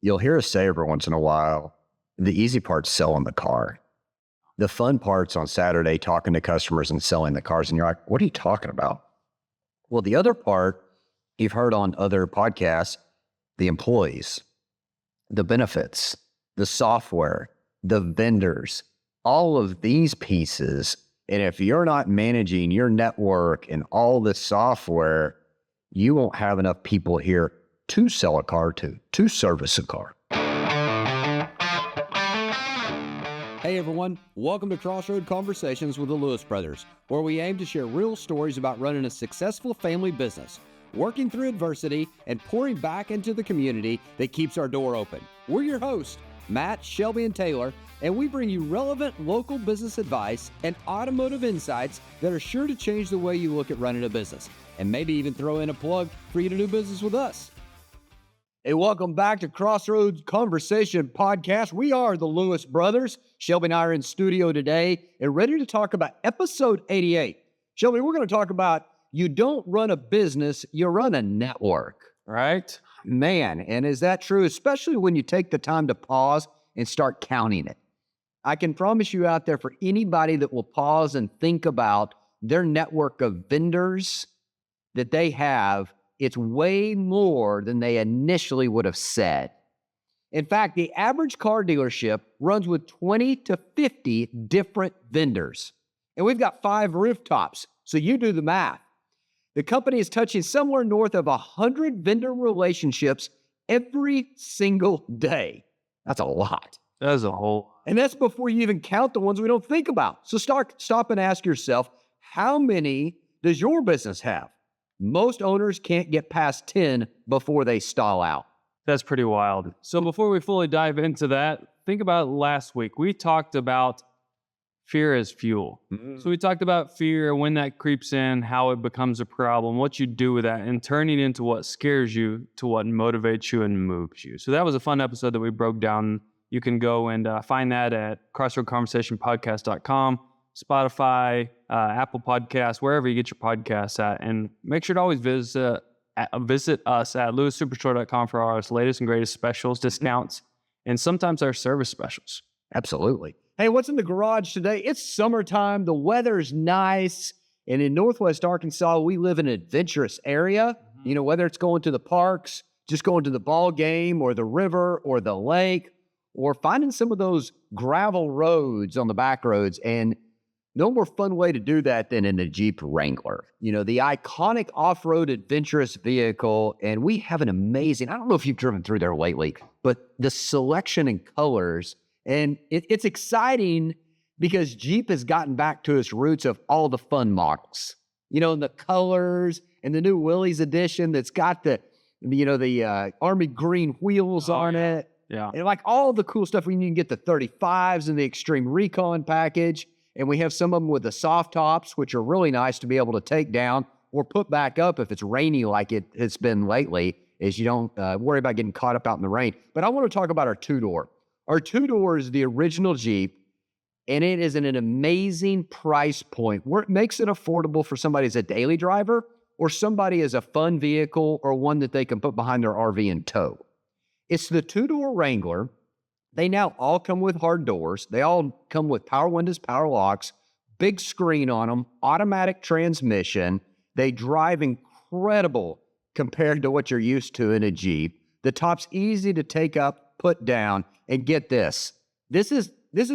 You'll hear us say every once in a while, the easy part's selling the car. The fun part's on Saturday, talking to customers and selling the cars. And you're like, what are you talking about? Well, the other part you've heard on other podcasts, the employees, the benefits, the software, the vendors, all of these pieces. And if you're not managing your network and all this software, you won't have enough people here to sell a car to service a car. Hey everyone, welcome to Crossroad Conversations with the Lewis Brothers, where we aim to share real stories about running a successful family business, working through adversity, and pouring back into the community that keeps our door open. We're your hosts, Matt, Shelby, and Taylor, and we bring you relevant local business advice and automotive insights that are sure to change the way you look at running a business, and maybe even throw in a plug for you to do business with us. Hey, welcome back to Crossroads Conversation Podcast. We are the Lewis Brothers. Shelby and I are in studio today and ready to talk about episode 88. Shelby, we're going to talk about you don't run a business, you run a network. Right? Man, and is that true? Especially when you take the time to pause and start counting it. I can promise you out there, for anybody that will pause and think about their network of vendors that they have, it's way more than they initially would have said. In fact, the average car dealership runs with 20 to 50 different vendors. And we've got 5 rooftops, so you do the math. The company is touching somewhere north of 100 vendor relationships every single day. That's a lot. That is a whole. And that's before you even count the ones we don't think about. So stop and ask yourself, how many does your business have? Most owners can't get past 10 before they stall out. That's pretty wild. So before we fully dive into that, think about last week. We talked about fear as fuel. Mm-hmm. So we talked about fear, when that creeps in, how it becomes a problem, what you do with that, and turning into what scares you to what motivates you and moves you. So that was a fun episode that we broke down. You can go and find that at crossroadconversationpodcast.com. Spotify, Apple Podcasts, wherever you get your podcasts at. And make sure to always visit us at lewissuperstore.com for our latest and greatest specials, discounts, and sometimes our service specials. Absolutely. Hey, what's in the garage today? It's summertime. The weather's nice. And in Northwest Arkansas, we live in an adventurous area. You know, whether it's going to the parks, just going to the ball game or the river or the lake, or finding some of those gravel roads on the back roads. And no more fun way to do that than in a Jeep Wrangler. You know, the iconic off-road adventurous vehicle. And we have an amazing, I don't know if you've driven through there lately, but the selection and colors. And it's exciting because Jeep has gotten back to its roots of all the fun models. You know, the colors and the new Willys edition that's got the Army green wheels on it. Yeah. And like all the cool stuff. You can get the 35s and the Extreme Recon package. And we have some of them with the soft tops, which are really nice to be able to take down or put back up if it's rainy like it's been lately, as you don't worry about getting caught up out in the rain. But I want to talk about our two-door. Our two-door is the original Jeep, and it is in an amazing price point where it makes it affordable for somebody as a daily driver or somebody as a fun vehicle or one that they can put behind their RV and tow. It's the two-door Wrangler. They now all come with hard doors. They all come with power windows, power locks, big screen on them, automatic transmission. They drive incredible compared to what you're used to in a Jeep. The top's easy to take up, put down, and get this. This is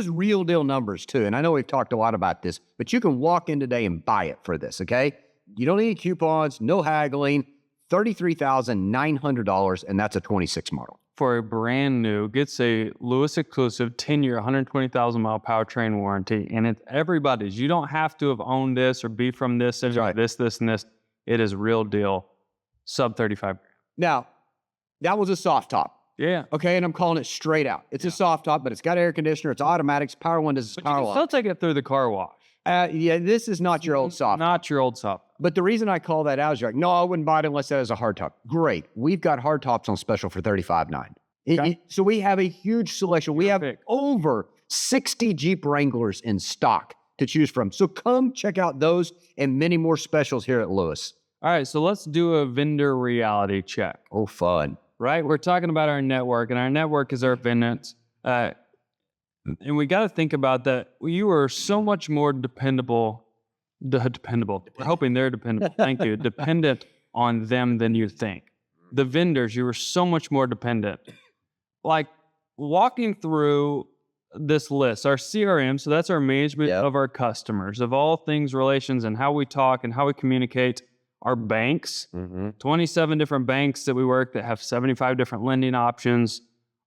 real deal numbers too. And I know we've talked a lot about this, but you can walk in today and buy it for this, okay? You don't need coupons, no haggling, $33,900, and that's a 26 model. For a brand new, gets a Lewis exclusive 10-year, 120,000-mile powertrain warranty, and it's everybody's. You don't have to have owned this or be from this, right. this, and this. It is real deal, sub 35 grand. Now, that was a soft top. Yeah. Okay, and I'm calling it straight out. It's a soft top, but it's got air conditioner, it's automatic, it's power windows, it's power lock. Still take it through the car wash. Yeah, this is not your old soft top. Not your old soft top. But the reason I call that out is you're like, no, I wouldn't buy it unless that is a hard top. Great. We've got hard tops on special for $35,900. Okay. So we have a huge selection. We have over 60 Jeep Wranglers in stock to choose from. So come check out those and many more specials here at Lewis. All right, so let's do a vendor reality check. Oh, fun. right? We're talking about our network, and our network is our vendors. And we got to think about that. You are so much more dependable. Dependable. We're hoping they're dependable. Thank you. Dependent on them than you think. The vendors, you are so much more dependent. Like walking through this list, our CRM, so that's our management of our customers, of all things relations and how we talk and how we communicate. Our banks, 27 different banks that we work that have 75 different lending options.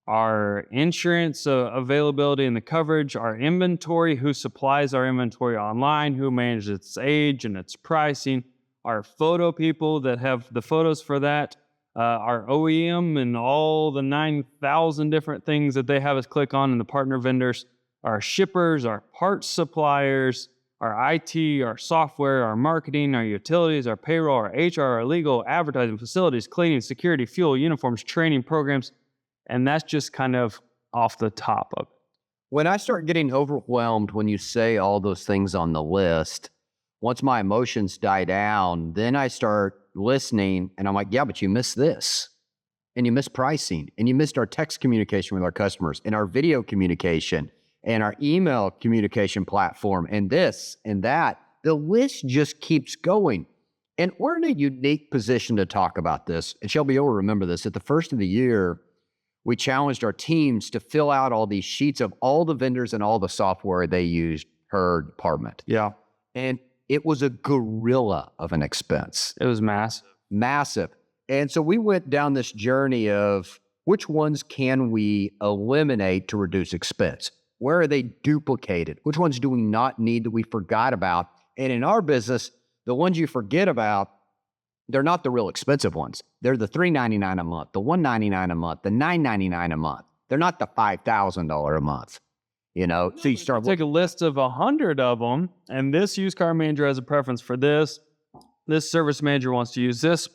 Our insurance availability and the coverage, our inventory, who supplies our inventory online, who manages its age and its pricing, our photo people that have the photos for that, our OEM and all the 9,000 different things that they have us click on, and the partner vendors, our shippers, our parts suppliers, our IT, our software, our marketing, our utilities, our payroll, our HR, our legal, advertising, facilities, cleaning, security, fuel, uniforms, training, programs. And that's just kind of off the top of it. When I start getting overwhelmed when you say all those things on the list, once my emotions die down, then I start listening and I'm like, yeah, but you missed this. And you missed pricing. And you missed our text communication with our customers and our video communication and our email communication platform and this and that. The list just keeps going. And we're in a unique position to talk about this. And Shelby, you'll remember this. At the first of the year, we challenged our teams to fill out all these sheets of all the vendors and all the software they used per department. Yeah. And it was a gorilla of an expense. It was massive. Massive. And so we went down this journey of which ones can we eliminate to reduce expense? Where are they duplicated? Which ones do we not need that we forgot about? And in our business, the ones you forget about, they're not the real expensive ones. They're the $399 a month, the $199 a month, the $999 a month. They're not the $5,000 a month. You know, so you start take a list of 100 of them, and this used car manager has a preference for this. This service manager wants to use this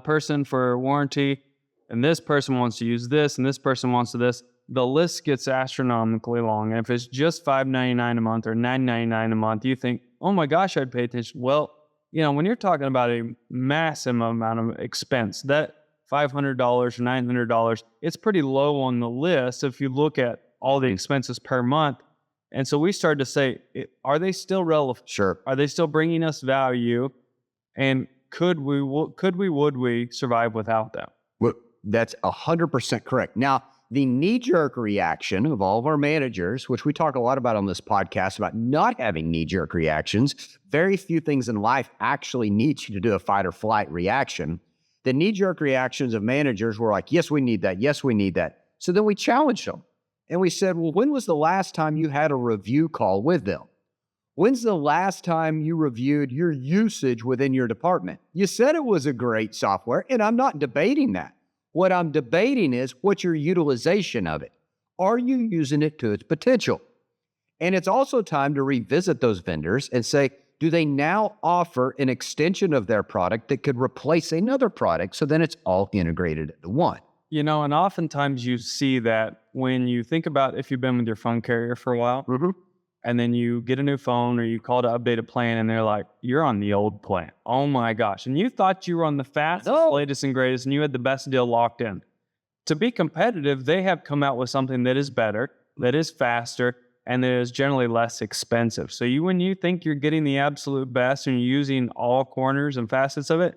person for warranty, and this person wants to use this, and this person wants to this. The list gets astronomically long. And if it's just $599 a month or $999 a month, you think, oh my gosh, I'd pay attention. Well, you know, when you're talking about a massive amount of expense, that $500 or $900, it's pretty low on the list if you look at all the expenses per month. And so we started to say, are they still relevant? Sure. Are they still bringing us value? And would we survive without them? Well, that's 100% correct. Now, the knee-jerk reaction of all of our managers, which we talk a lot about on this podcast, about not having knee-jerk reactions. Very few things in life actually need you to do a fight or flight reaction. The knee-jerk reactions of managers were like, yes, we need that. Yes, we need that. So then we challenged them. And we said, well, when was the last time you had a review call with them? When's the last time you reviewed your usage within your department? You said it was a great software, and I'm not debating that. What I'm debating is what's your utilization of it? Are you using it to its potential? And it's also time to revisit those vendors and say, do they now offer an extension of their product that could replace another product so then it's all integrated into one? You know, and oftentimes you see that when you think about if you've been with your phone carrier for a while, and then you get a new phone or you call to update a plan and they're like, you're on the old plan. Oh my gosh. And you thought you were on the fastest, latest and greatest, and you had the best deal locked in. To be competitive, they have come out with something that is better, that is faster, and that is generally less expensive. So when you think you're getting the absolute best and you're using all corners and facets of it,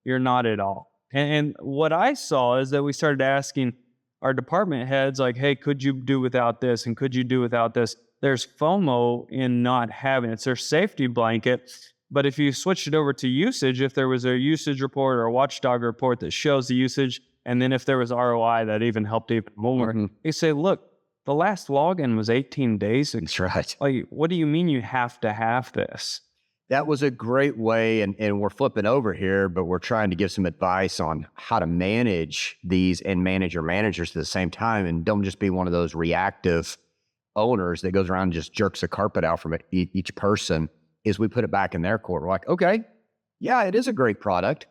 you're not at all. And what I saw is that we started asking our department heads, like, hey, could you do without this? And could you do without this? There's FOMO in not having it. It's their safety blanket. But if you switch it over to usage, if there was a usage report or a watchdog report that shows the usage, and then if there was ROI that even helped even more, you say, look, the last login was 18 days ago. That's right. Like, what do you mean you have to have this? That was a great way, and we're flipping over here, but we're trying to give some advice on how to manage these and manage your managers at the same time, and don't just be one of those reactive owners that goes around and just jerks a carpet out from each person. Is we put it back in their court. We're like, okay, yeah, it is a great product.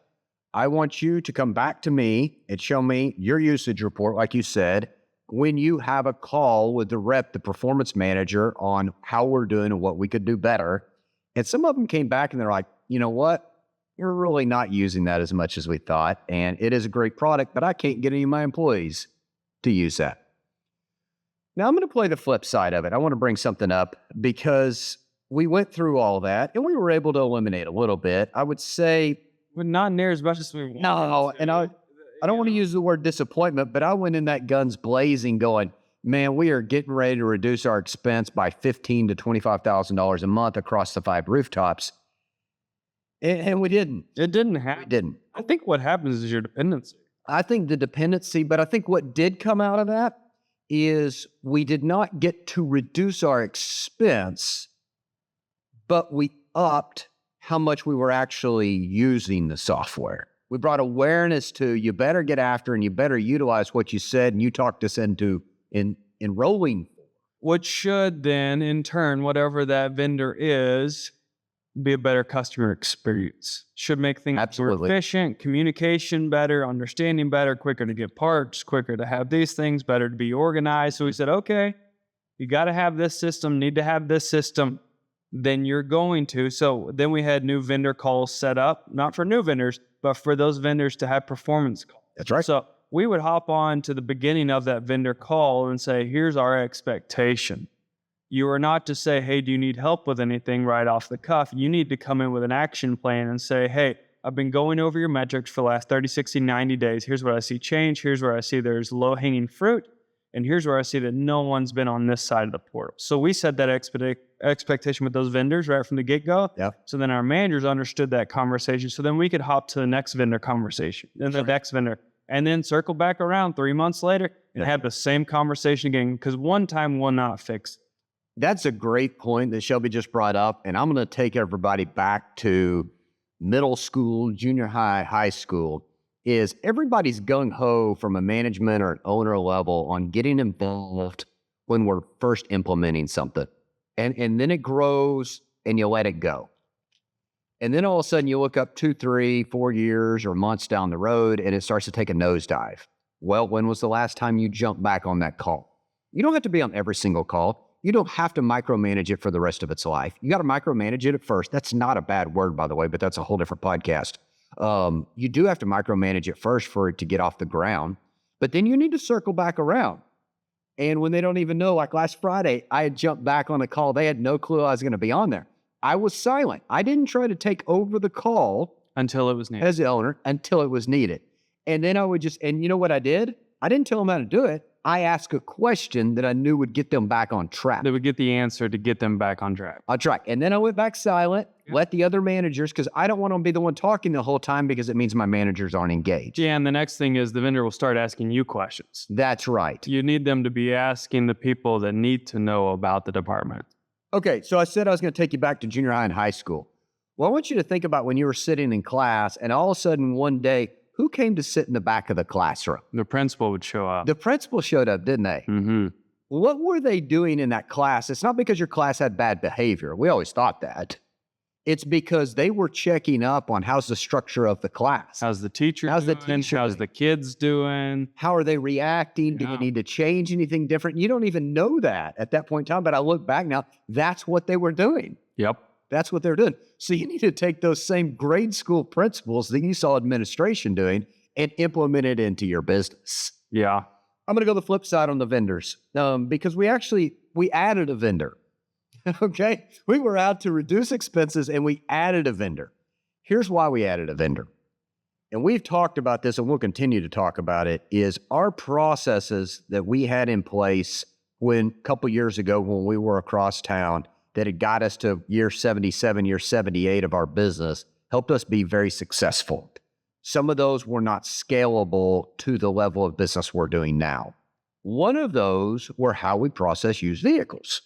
I want you to come back to me and show me your usage report, like you said, when you have a call with the rep, the performance manager, on how we're doing and what we could do better. And some of them came back and they're like, you know what? we're really not using that as much as we thought. And it is a great product, but I can't get any of my employees to use that. Now I'm going to play the flip side of it. I want to bring something up because we went through all that and we were able to eliminate a little bit. I would say, But not near as much as we want. no, and I don't want to use the word disappointment, but I went in that guns blazing going, man, we are getting ready to reduce our expense by $15,000 to $25,000 a month across the 5 rooftops. And we didn't. It didn't happen. We didn't. I think what happens is your dependency. I think the dependency, but I think what did come out of that is we did not get to reduce our expense, but we upped how much we were actually using the software. We brought awareness to you better get after and you better utilize what you said and you talked us into enrolling. Which should then, in turn, whatever that vendor is, be a better customer experience. Should make things more Absolutely. efficient, communication better, understanding better, quicker to get parts, quicker to have these things, better to be organized. So we said, okay, you got to have this system, need to have this system, then you're going to. So then we had new vendor calls set up, not for new vendors, but for those vendors to have performance calls. That's right. So we would hop on to the beginning of that vendor call and say, here's our expectation. You are not to say, hey, do you need help with anything right off the cuff? You need to come in with an action plan and say, hey, I've been going over your metrics for the last 30, 60, 90 days. Here's where I see change. Here's where I see there's low-hanging fruit. And here's where I see that no one's been on this side of the portal. So we set that expectation with those vendors right from the get-go. Yeah. So then our managers understood that conversation. So then we could hop to the next vendor conversation, then the next vendor, and then circle back around 3 months later and have the same conversation again, because one time will not fix it. That's a great point that Shelby just brought up. And I'm going to take everybody back to middle school, junior high, high school. Is everybody's gung-ho from a management or an owner level on getting involved when we're first implementing something. And then it grows and you let it go. And then all of a sudden you look up 2, 3, 4 years or months down the road and it starts to take a nosedive. Well, when was the last time you jumped back on that call? You don't have to be on every single call. You don't have to micromanage it for the rest of its life. You got to micromanage it at first. That's not a bad word, by the way, but that's a whole different podcast. You do have to micromanage it first for it to get off the ground, but then you need to circle back around. And when they don't even know, like last Friday, I had jumped back on a call. They had no clue I was going to be on there. I was silent. I didn't try to take over the call Until it was needed. as the owner until it was needed. And then I would just, and you know what I did? I didn't tell them how to do it. I asked a question that I knew would get them back on track. They would get the answer to get them back on track. On track. And then I went back silent, let the other managers, because I don't want to be the one talking the whole time because it means my managers aren't engaged. Yeah, and the next thing is the vendor will start asking you questions. That's right. You need them to be asking the people that need to know about the department. Okay, so I said I was going to take you back to junior high and high school. Well, I want you to think about when you were sitting in class and all of a sudden one day, who came to sit in the back of the classroom? The principal would show up. The principal showed up, didn't they? Mm-hmm. What were they doing in that class? It's not because your class had bad behavior. We always thought that. It's because they were checking up on how's the structure of the class. How's the teacher How's the doing? teacher How's doing? the kids doing? How are they reacting? Do Yeah. we need to change anything different? You don't even know that at that point in time. But I look back now, that's what they were doing. Yep. That's what they're doing. So you need to take those same grade school principles that you saw administration doing and implement it into your business. Yeah. I'm going to go the flip side on the vendors because we added a vendor. Okay. We were out to reduce expenses and we added a vendor. Here's why we added a vendor. And we've talked about this and we'll continue to talk about it, is our processes that we had in place when a couple years ago when we were across town that had got us to year 77, year 78 of our business, helped us be very successful. Some of those were not scalable to the level of business we're doing now. One of those were how we process used vehicles.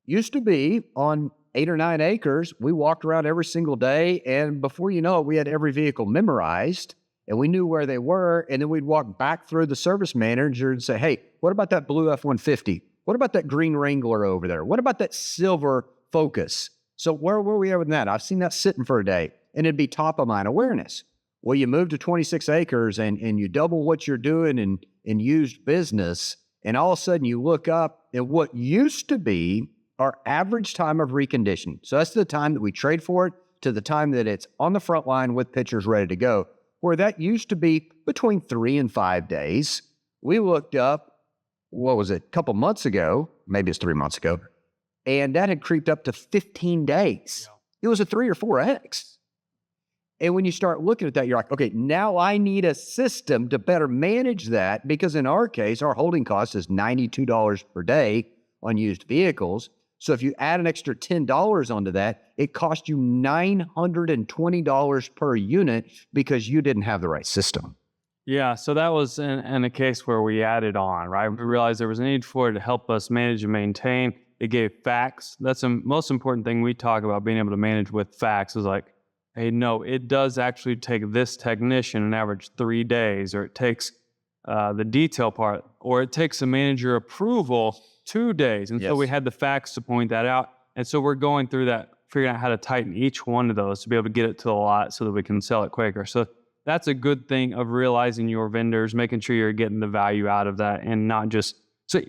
Used to be on 8 or 9 acres, we walked around every single day, and before you know it, we had every vehicle memorized, and we knew where they were, and then we'd walk back through the service manager and say, hey, what about that blue F-150? What about that green Wrangler over there? What about that silver Focus? So where were we at with that? I've seen that sitting for a day, and it'd be top of mind awareness. Well, you move to 26 acres and you double what you're doing in used business, and all of a sudden you look up at what used to be our average time of reconditioning. So that's the time that we trade for it to the time that it's on the front line with pictures ready to go, where that used to be between 3 and 5 days. We looked up, what was it, a couple months ago, maybe it's 3 months ago, and that had creeped up to 15 days. Yeah. It was a 3 or 4X. And when you start looking at that, you're like, okay, now I need a system to better manage that, because in our case, our holding cost is $92 per day on used vehicles. So if you add an extra $10 onto that, it costs you $920 per unit because you didn't have the right system. Yeah, so that was in a case where we added on, right? We realized there was a need for it to help us manage and maintain. It gave facts. That's the most important thing we talk about, being able to manage with facts, is like, hey, no, it does actually take this technician an average 3 days, or it takes the detail part, or it takes a manager approval 2 days. And so we had the facts to point that out. And so we're going through that, figuring out how to tighten each one of those to be able to get it to the lot so that we can sell it quicker. So that's a good thing of realizing your vendors, making sure you're getting the value out of that, and not just, so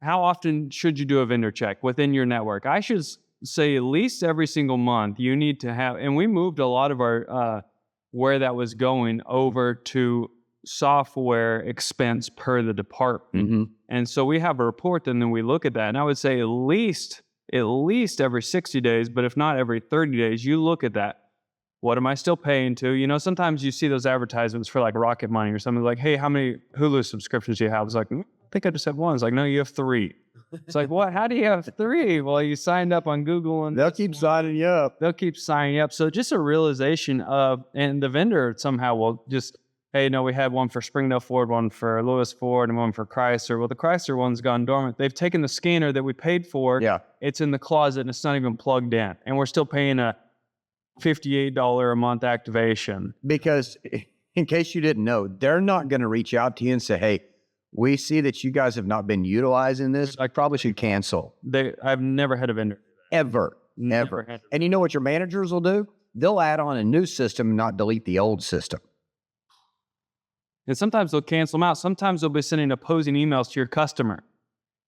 how often should you do a vendor check within your network? I should say at least every single month you need to have, and we moved a lot of our, where that was going over to software expense per the department. Mm-hmm. And so we have a report, and then we look at that. And I would say at least every 60 days, but if not every 30 days, you look at that. What am I still paying to? You know, sometimes you see those advertisements for like Rocket Money or something, like, hey, how many Hulu subscriptions do you have? It's like, I think I just have one. It's like, no, you have 3. It's like, what? How do you have 3? Well, you signed up on Google, and They'll keep signing you up. they'll keep signing up. So just a realization of, and the vendor somehow will just, hey, no, we had one for Springdale Ford, one for Lewis Ford, and one for Chrysler. Well, the Chrysler one's gone dormant. They've taken the scanner that we paid for. Yeah. It's in the closet, and it's not even plugged in. And we're still paying a $58 a month activation. Because in case you didn't know, they're not going to reach out to you and say, hey, we see that you guys have not been utilizing this. I probably should cancel. I've never had a vendor. Ever. Never Never. had a- And you know what your managers will do? They'll add on a new system and not delete the old system. And sometimes they'll cancel them out. Sometimes they'll be sending opposing emails to your customer.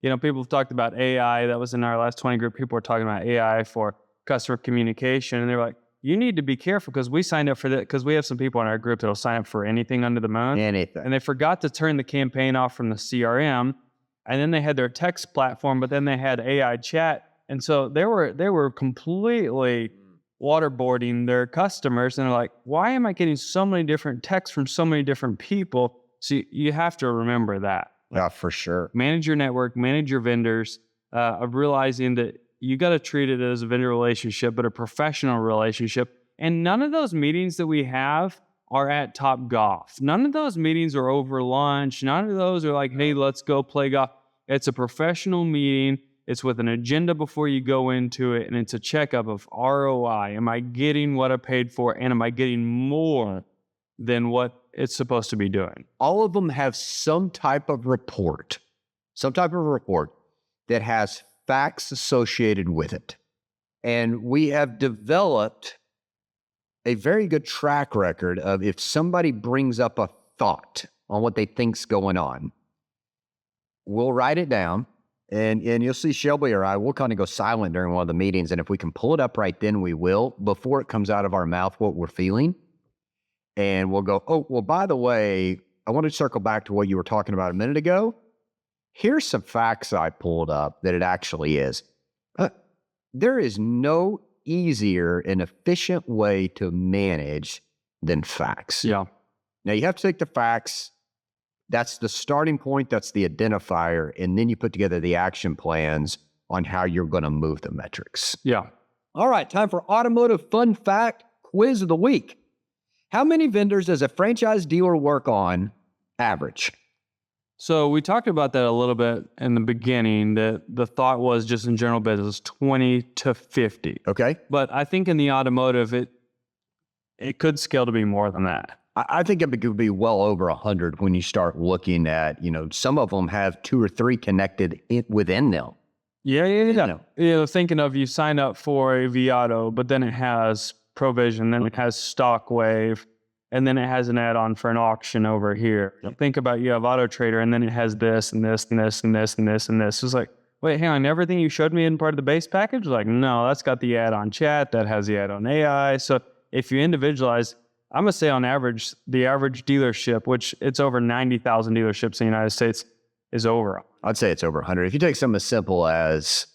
You know, people have talked about AI. That was in our last 20 group. People were talking about AI for customer communication. And they're like, you need to be careful, because we signed up for that, because we have some people in our group that'll sign up for anything under the moon. Anything. And they forgot to turn the campaign off from the CRM. And then they had their text platform, but then they had AI chat. And so they were completely waterboarding their customers. And they're like, why am I getting so many different texts from so many different people? So you have to remember that. Yeah, for sure. Manage your network, manage your vendors, of realizing that you got to treat it as a vendor relationship, but a professional relationship. And none of those meetings that we have are at Top Golf. None of those meetings are over lunch. None of those are like, hey, let's go play golf. It's a professional meeting. It's with an agenda before you go into it, and it's a checkup of ROI. Am I getting what I paid for, and am I getting more than what it's supposed to be doing? All of them have some type of report that has facts associated with it. And we have developed a very good track record of, if somebody brings up a thought on what they think's going on, we'll write it down, and you'll see Shelby or I will kind of go silent during one of the meetings, and if we can pull it up right then, we will, before it comes out of our mouth what we're feeling. And we'll go, oh, well, by the way, I want to circle back to what you were talking about a minute ago. Here's some facts I pulled up that it actually is. There is no easier and efficient way to manage than facts. Yeah. Now, you have to take the facts. That's the starting point. That's the identifier. And then you put together the action plans on how you're going to move the metrics. Yeah. All right, time for Automotive Fun Fact Quiz of the Week. How many vendors does a franchise dealer work on average? So we talked about that a little bit in the beginning, that the thought was just in general business, 20 to 50. Okay. But I think in the automotive, it could scale to be more than that. I think it could be well over 100 when you start looking at, some of them have 2 or 3 connected within them. Yeah. Thinking of, you sign up for a Viato, but then it has Provision, then it has Stockwave, and then it has an add-on for an auction over here. Think about, you have Auto Trader, and then it has this and this and this and this and this and this. It's like, wait, hang on, everything you showed me in part of the base package? Like, no, that's got the add-on chat, that has the add-on AI. So if you individualize, I'm going to say on average, the average dealership, which it's over 90,000 dealerships in the United States, is over. I'd say it's over 100. If you take something as simple as,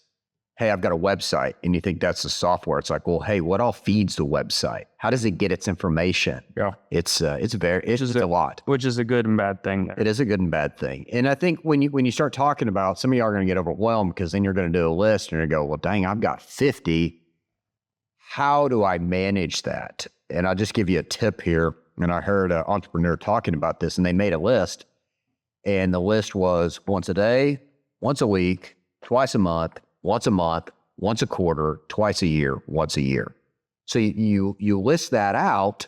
hey, I've got a website, and you think that's the software, it's like, well, hey, what all feeds the website? How does it get its information? Yeah. It's a lot. Which is a good and bad thing there. It is a good and bad thing. And I think when you start talking about, some of y'all are going to get overwhelmed because then you're going to do a list and you're going to go, well, dang, I've got 50. How do I manage that? And I'll just give you a tip here. And I heard an entrepreneur talking about this, and they made a list. And the list was once a day, once a week, twice a month, once a quarter, twice a year, once a year. So you list that out,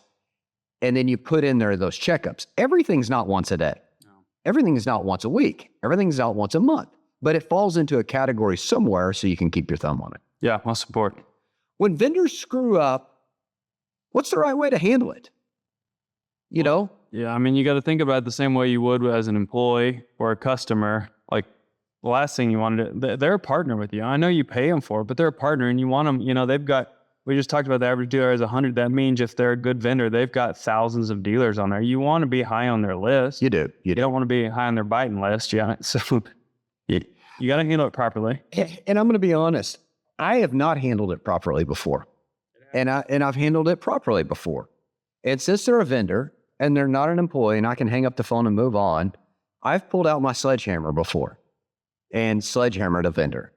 and then you put in there those checkups. Everything's not once a day. No. Everything is not once a week. Everything's not once a month. But it falls into a category somewhere so you can keep your thumb on it. Yeah, most important. When vendors screw up, what's the right way to handle it? You know? Yeah, I mean, you got to think about it the same way you would as an employee or a customer. Like, the last thing you want to do, they're a partner with you. I know you pay them for it, but they're a partner, and you want them, you know, we just talked about the average dealer has 100. That means if they're a good vendor, they've got thousands of dealers on there. You want to be high on their list. You do. You don't want to be high on their biting list. Yeah. So you got to handle it properly. And I'm going to be honest. I have not handled it properly before. And I've handled it properly before. And since they're a vendor and they're not an employee and I can hang up the phone and move on, I've pulled out my sledgehammer before and sledgehammered a vendor.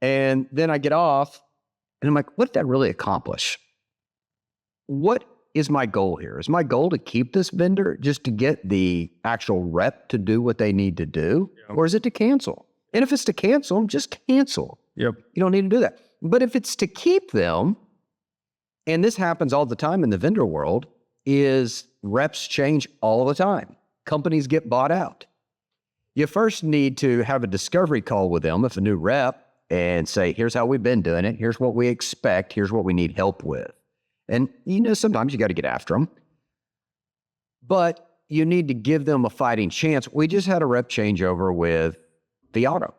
And then I get off and I'm like, what did that really accomplish? What is my goal here? Is my goal to keep this vendor just to get the actual rep to do what they need to do? Yep. Or is it to cancel? And if it's to cancel, just cancel. Yep. You don't need to do that. But if it's to keep them, and this happens all the time in the vendor world, is reps change all the time. Companies get bought out. You first need to have a discovery call with them if a new rep and say, here's how we've been doing it. Here's what we expect. Here's what we need help with. And, you know, sometimes you got to get after them. But you need to give them a fighting chance. We just had a rep changeover with the auto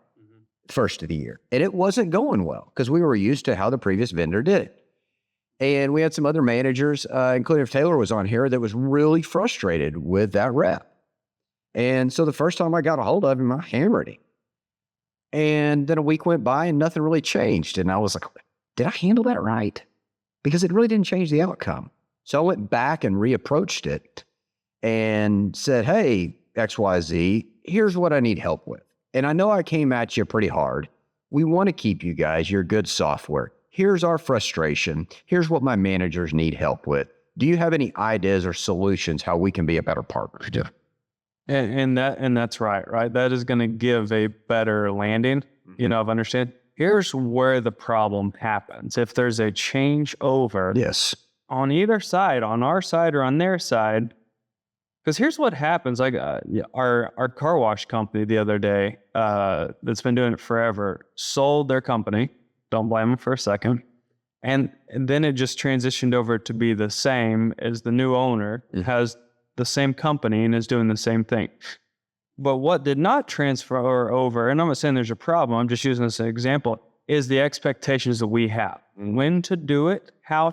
first of the year. And it wasn't going well because we were used to how the previous vendor did it. And we had some other managers, including if Taylor was on here, that was really frustrated with that rep. And so the first time I got a hold of him, I hammered him. And then a week went by and nothing really changed. And I was like, did I handle that right? Because it really didn't change the outcome. So I went back and reapproached it and said, hey, XYZ, here's what I need help with. And I know I came at you pretty hard. We want to keep you guys. You're good software. Here's our frustration. Here's what my managers need help with. Do you have any ideas or solutions how we can be a better partner? Yeah. And that's right? That is going to give a better landing, you know, of understand. Here's where the problem happens. If there's a changeover, yes, on either side, on our side or on their side, because here's what happens. Like our car wash company the other day, that's been doing it forever, sold their company. Don't blame them for a second. And then it just transitioned over to be the same as the new owner has the same company and is doing the same thing. But what did not transfer over, and I'm not saying there's a problem, I'm just using this as an example, is the expectations that we have. When to do it, how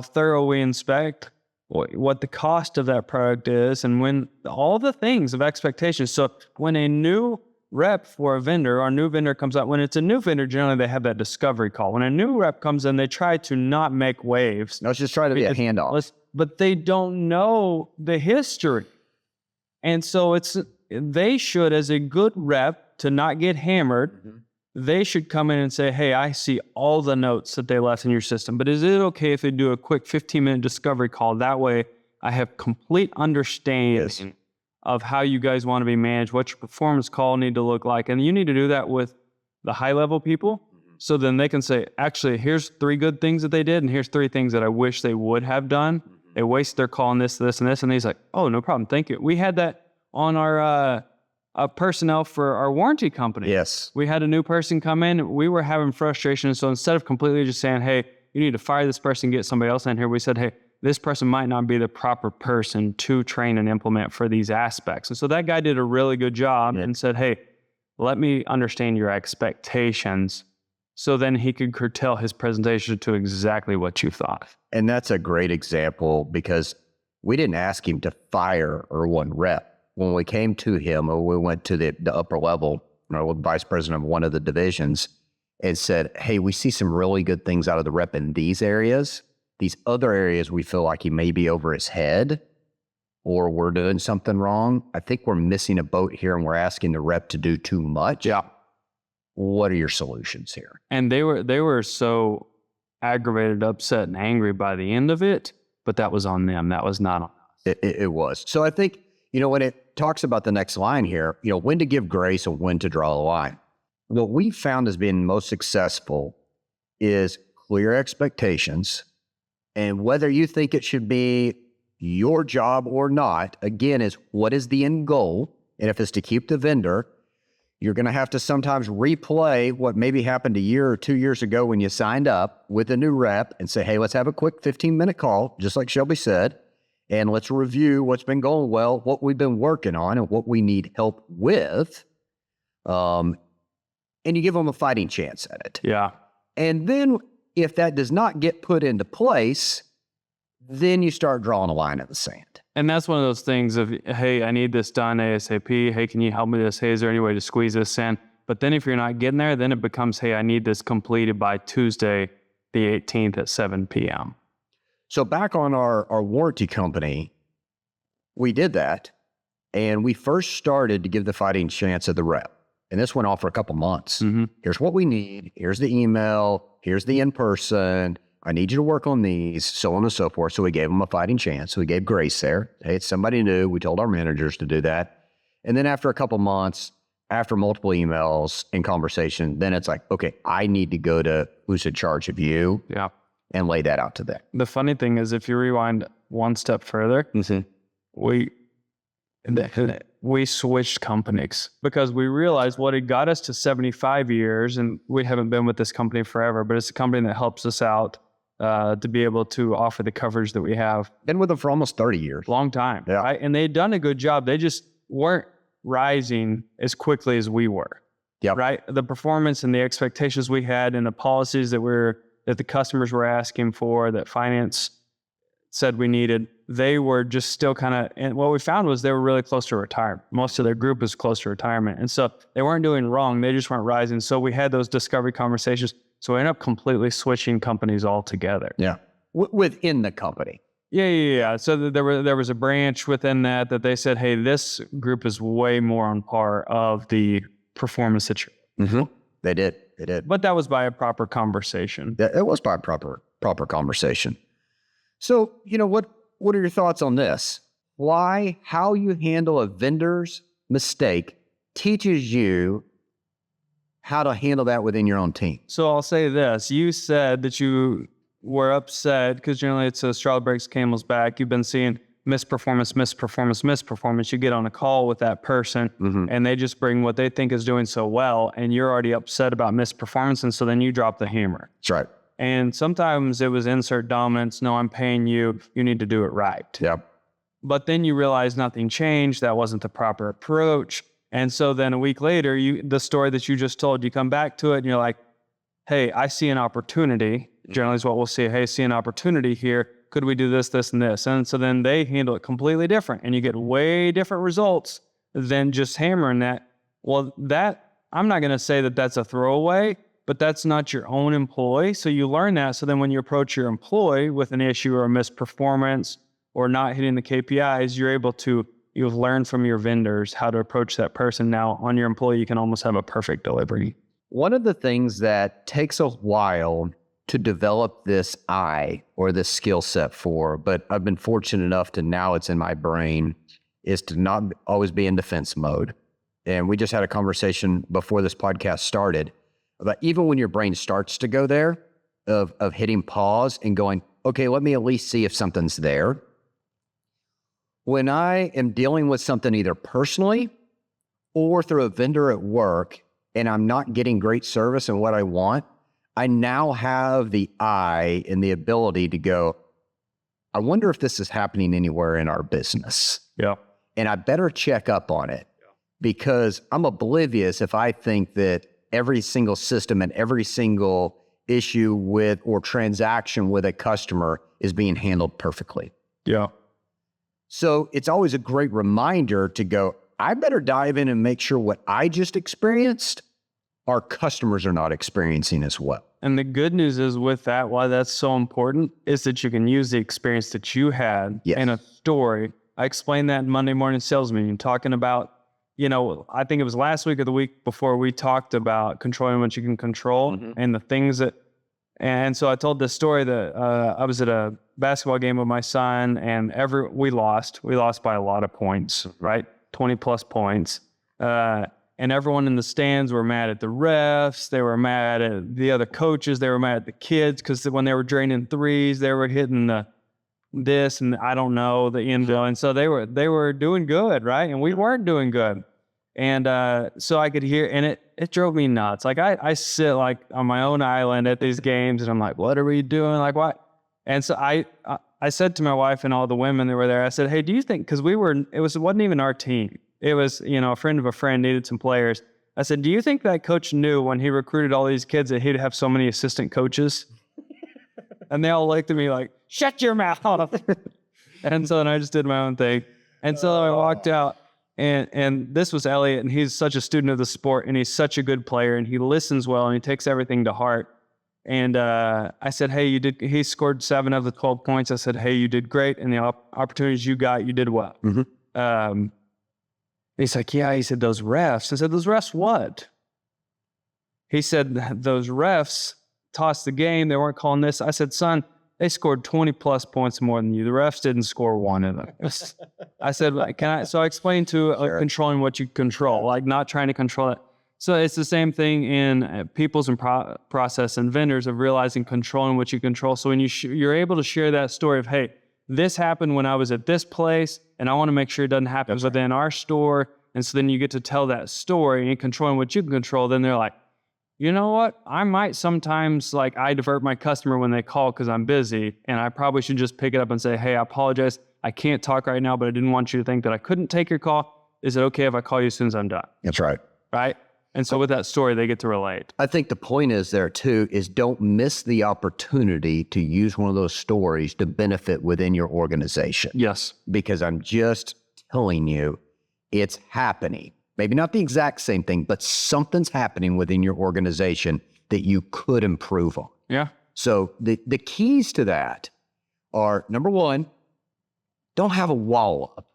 thorough we inspect, what the cost of that product is, and when all the things of expectations. So when a new rep for a vendor or a new vendor comes out, when it's a new vendor, generally they have that discovery call. When a new rep comes in, they try to not make waves. Let's just try to be a handoff. But they don't know the history. And so they should, as a good rep, to not get hammered, they should come in and say, hey, I see all the notes that they left in your system, but is it okay if they do a quick 15-minute discovery call? That way I have complete understanding of how you guys want to be managed, what your performance call need to look like. And you need to do that with the high-level people. So then they can say, actually, here's 3 good things that they did, and here's 3 things that I wish they would have done. They wasted their call on this, this, and this. And he's like, oh, no problem. Thank you. We had that on our personnel for our warranty company. Yes. We had a new person come in. We were having frustration. So instead of completely just saying, hey, you need to fire this person, get somebody else in here, we said, hey, this person might not be the proper person to train and implement for these aspects. And so that guy did a really good job and said, hey, let me understand your expectations. So then he could curtail his presentation to exactly what you thought. And that's a great example because we didn't ask him to fire or one rep. When we came to him, or we went to the upper level, vice president of one of the divisions, and said, hey, we see some really good things out of the rep in these areas. These other areas, we feel like he may be over his head or we're doing something wrong. I think we're missing a boat here and we're asking the rep to do too much. Yeah. What are your solutions here? And they were so aggravated, upset, and angry by the end of it, but that was on them. That was not on us. It was. So I think, when it talks about the next line here, when to give grace and when to draw the line. What we found as being most successful is clear expectations. And whether you think it should be your job or not, again, is what is the end goal? And if it's to keep the vendor, you're going to have to sometimes replay what maybe happened a year or 2 years ago when you signed up with a new rep and say, hey, let's have a quick 15-minute call, just like Shelby said, and let's review what's been going well, what we've been working on, and what we need help with. And you give them a fighting chance at it. Yeah. And then if that does not get put into place, then you start drawing a line in the sand. And that's one of those things of, hey, I need this done ASAP. Hey, can you help me with this? Hey, is there any way to squeeze this in? But then if you're not getting there, then it becomes, hey, I need this completed by Tuesday, the 18th at 7 p.m. So back on our warranty company, we did that. And we first started to give the fighting chance of the rep. And this went on for a couple months. Mm-hmm. Here's what we need. Here's the email. Here's the in-person. I need you to work on these, so on and so forth. So we gave them a fighting chance. So we gave grace there. Hey, it's somebody new. We told our managers to do that. And then after a couple months, after multiple emails and conversation, then it's like, okay, I need to go to who's in charge of you and lay that out to them. The funny thing is, if you rewind one step further, we switched companies because we realized what had got us to 75 years, and we haven't been with this company forever, but it's a company that helps us out to be able to offer the coverage that we have. Been with them for almost 30 years. Long time. Yeah. Right? And they'd done a good job. They just weren't rising as quickly as we were. Yep. Right? The performance and the expectations we had and the policies that the customers were asking for, that finance said we needed, they were just still kind of, and what we found was they were really close to retirement. Most of their group was close to retirement. And so they weren't doing wrong. They just weren't rising. So we had those discovery conversations. So we ended up completely switching companies altogether. Yeah. Within the company. Yeah. So there was a branch within that they said, hey, this group is way more on par of the performance that you're. Mm-hmm. They did. But that was by a proper conversation. It was by a proper conversation. So, what are your thoughts on this? How you handle a vendor's mistake teaches you how to handle that within your own team. So I'll say this. You said that you were upset because generally it's a straw that breaks the camel's back. You've been seeing misperformance. You get on a call with that person and they just bring what they think is doing so well, and you're already upset about misperformance, and so then you drop the hammer. That's right. And sometimes it was insert dominance. No, I'm paying you. You need to do it right. Yep. But then you realize nothing changed. That wasn't the proper approach. And so then a week later, the story that you just told, you come back to it and you're like, hey, I see an opportunity. Generally is what we'll see. Hey, I see an opportunity here. Could we do this, this, and this? And so then they handle it completely different, and you get way different results than just hammering that. Well, I'm not going to say that that's a throwaway, but that's not your own employee. So you learn that. So then when you approach your employee with an issue or a misperformance or not hitting the KPIs, you've learned from your vendors how to approach that person. Now on your employee, you can almost have a perfect delivery. One of the things that takes a while to develop this eye or this skill set for, but I've been fortunate enough to now it's in my brain, is to not always be in defense mode. And we just had a conversation before this podcast started about even when your brain starts to go there of hitting pause and going, okay, let me at least see if something's there. When I am dealing with something either personally or through a vendor at work and I'm not getting great service and what I want, I now have the eye and the ability to go, I wonder if this is happening anywhere in our business. Yeah. And I better check up on it because I'm oblivious if I think that every single system and every single issue with or transaction with a customer is being handled perfectly. Yeah. So it's always a great reminder to go, I better dive in and make sure what I just experienced, our customers are not experiencing as well. And the good news is with that, why that's so important, is that you can use the experience that you had in a story. I explained that in Monday morning sales meeting, talking about, I think it was last week or the week before, we talked about controlling what you can control and the things that, and so I told this story that I was at a basketball game with my son, and we lost by a lot of points, right? 20 plus points. And everyone in the stands were mad at the refs. They were mad at the other coaches. They were mad at the kids because when they were draining threes, they were hitting this and I don't know, the end zone. And so they were doing good, right? And we weren't doing good. And so I could hear, and it drove me nuts. Like I sit like on my own island at these games, and I'm like, what are we doing? Like what? And so I said to my wife and all the women that were there, I said, hey, do you think, because it wasn't even our team. It was, a friend of a friend needed some players. I said, do you think that coach knew when he recruited all these kids that he'd have so many assistant coaches? And they all looked at me like, shut your mouth. And so then I just did my own thing. And so I walked out, and this was Elliot, and he's such a student of the sport, and he's such a good player, and he listens well, and he takes everything to heart. And I said, hey, he scored 7 of the 12 points. I said, hey, you did great. And the opportunities you got, you did well. He's like, yeah. He said, those refs. I said, those refs what? He said, those refs tossed the game. They weren't calling this. I said, son, they scored 20 plus points more than you. The refs didn't score one of them. I said, so I explained to controlling what you control, like not trying to control it. So it's the same thing in people's and process and vendors of realizing controlling what you control. So when you're able to share that story of, hey, this happened when I was at this place, and I want to make sure it doesn't happen within our store. And so then you get to tell that story and controlling what you can control. Then they're like, you know what? I might sometimes, I divert my customer when they call because I'm busy, and I probably should just pick it up and say, hey, I apologize. I can't talk right now, but I didn't want you to think that I couldn't take your call. Is it okay if I call you as soon as I'm done? That's right. Right? And so with that story, they get to relate. I think the point is there too, is don't miss the opportunity to use one of those stories to benefit within your organization. Yes. Because I'm just telling you, it's happening. Maybe not the exact same thing, but something's happening within your organization that you could improve on. Yeah. So the keys to that are, number one, don't have a wall up.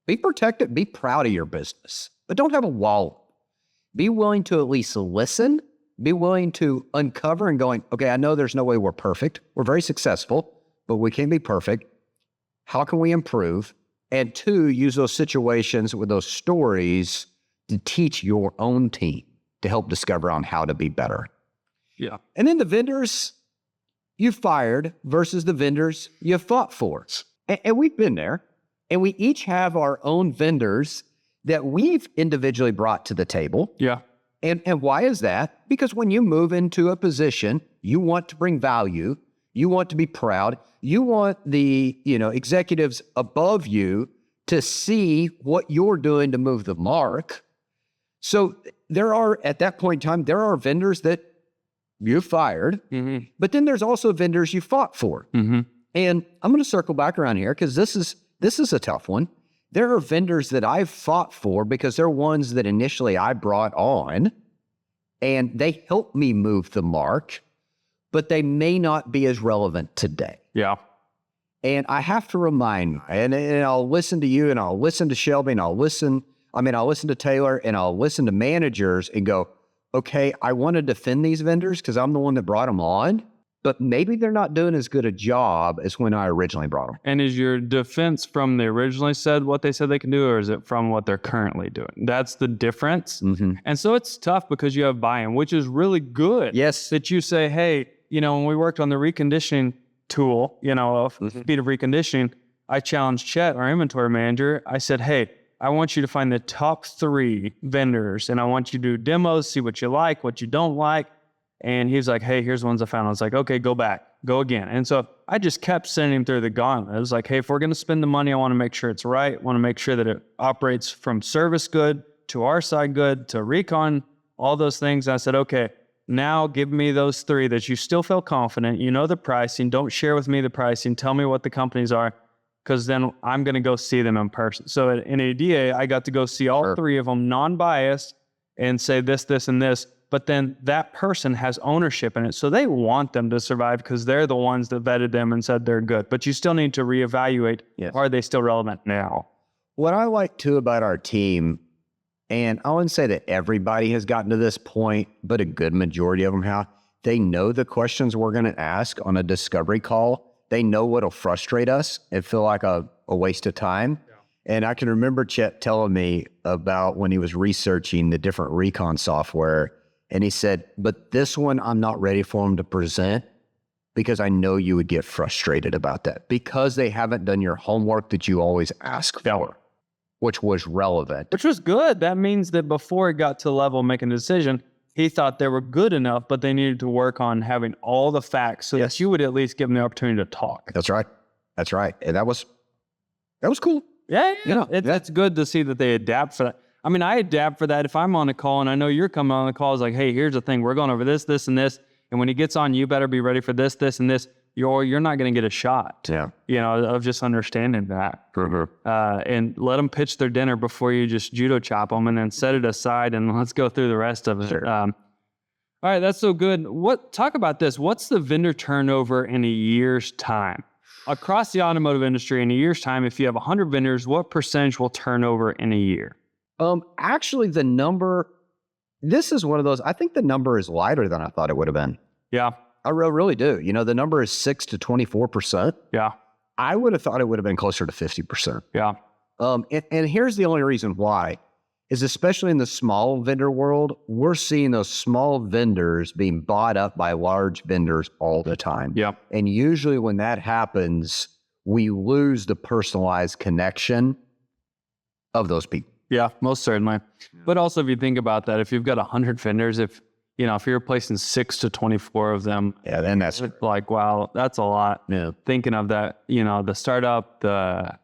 Be protected, be proud of your business, but don't have a wall up. Be willing to at least listen, be willing to uncover and going, okay, I know there's no way we're perfect. We're very successful, but we can't be perfect. How can we improve? And 2, use those situations with those stories to teach your own team to help discover on how to be better. Yeah. And then the vendors you fired versus the vendors you fought for. And we've been there. And we each have our own vendors that we've individually brought to the table. Yeah. And why is that? Because when you move into a position, you want to bring value, you want to be proud, you want the executives above you to see what you're doing to move the mark. So at that point in time, there are vendors that you fired, but then there's also vendors you fought for. And I'm going to circle back around here because this is a tough one. There are vendors that I've fought for because they're ones that initially I brought on and they helped me move the mark, but they may not be as relevant today. Yeah. And I have to remind, and I'll listen to you and I'll listen to Shelby and I'll listen to Taylor and I'll listen to managers and go, okay, I want to defend these vendors because I'm the one that brought them on, but maybe they're not doing as good a job as when I originally brought them. And is your defense from they originally said what they said they can do, or is it from what they're currently doing? That's the difference. And so it's tough because you have buy-in, which is really good. Yes. That you say, hey, when we worked on the reconditioning tool, speed of reconditioning, I challenged Chet, our inventory manager. I said, hey, I want you to find the top 3 vendors, and I want you to do demos, see what you like, what you don't like. And he was like, hey, here's the ones I found. I was like, okay, go back, go again. And so I just kept sending him through the gauntlet. I was like, hey, if we're going to spend the money, I want to make sure it's right. I want to make sure that it operates from service good to our side good, to recon, all those things. I said, okay, now give me those 3 that you still feel confident. You know the pricing. Don't share with me the pricing. Tell me what the companies are, because then I'm going to go see them in person. So in ADA, I got to go see all 3 of them, non-biased, and say this, this, and this. But then that person has ownership in it. So they want them to survive because they're the ones that vetted them and said they're good. But you still need to reevaluate, are they still relevant now? What I like too about our team, and I wouldn't say that everybody has gotten to this point, but a good majority of them have, they know the questions we're going to ask on a discovery call. They know what'll frustrate us and feel like a waste of time. Yeah. And I can remember Chet telling me about when he was researching the different recon software. And he said, but this one, I'm not ready for him to present because I know you would get frustrated about that because they haven't done your homework that you always ask for, which was relevant. Which was good. That means that before it got to the level of making a decision, he thought they were good enough, but they needed to work on having all the facts so that you would at least give them the opportunity to talk. That's right. That's right. And that was cool. Yeah. It's good to see that they adapt for that. I mean, I adapt for that. If I'm on a call and I know you're coming on the call, it's like, hey, here's the thing. We're going over this, this, and this. And when he gets on, you better be ready for this, this, and this. You're not going to get a shot. Yeah. You know, of just understanding that. And let them pitch their dinner before you just judo chop them and then set it aside and let's go through the rest of it. Sure. All right, that's so good. Talk about this. What's the vendor turnover in a year's time? Across the automotive industry in a year's time, if you have 100 vendors, what percentage will turn over in a year? Actually, the number, this is one of those, I think the number is lighter than I thought it would have been. Yeah. I really do. You know, the number is 6 to 24%. Yeah. I would have thought it would have been closer to 50%. Yeah. And here's the only reason why is especially in the small vendor world, we're seeing those small vendors being bought up by large vendors all the time. Yeah. And usually when that happens, we lose the personalized connection of those people. Yeah, most certainly. Yeah. But also if you think about that, if you've got 100 vendors, if you're replacing 6 to 24 of them, then that's like, wow, that's a lot. Yeah. Thinking of that, the startup, the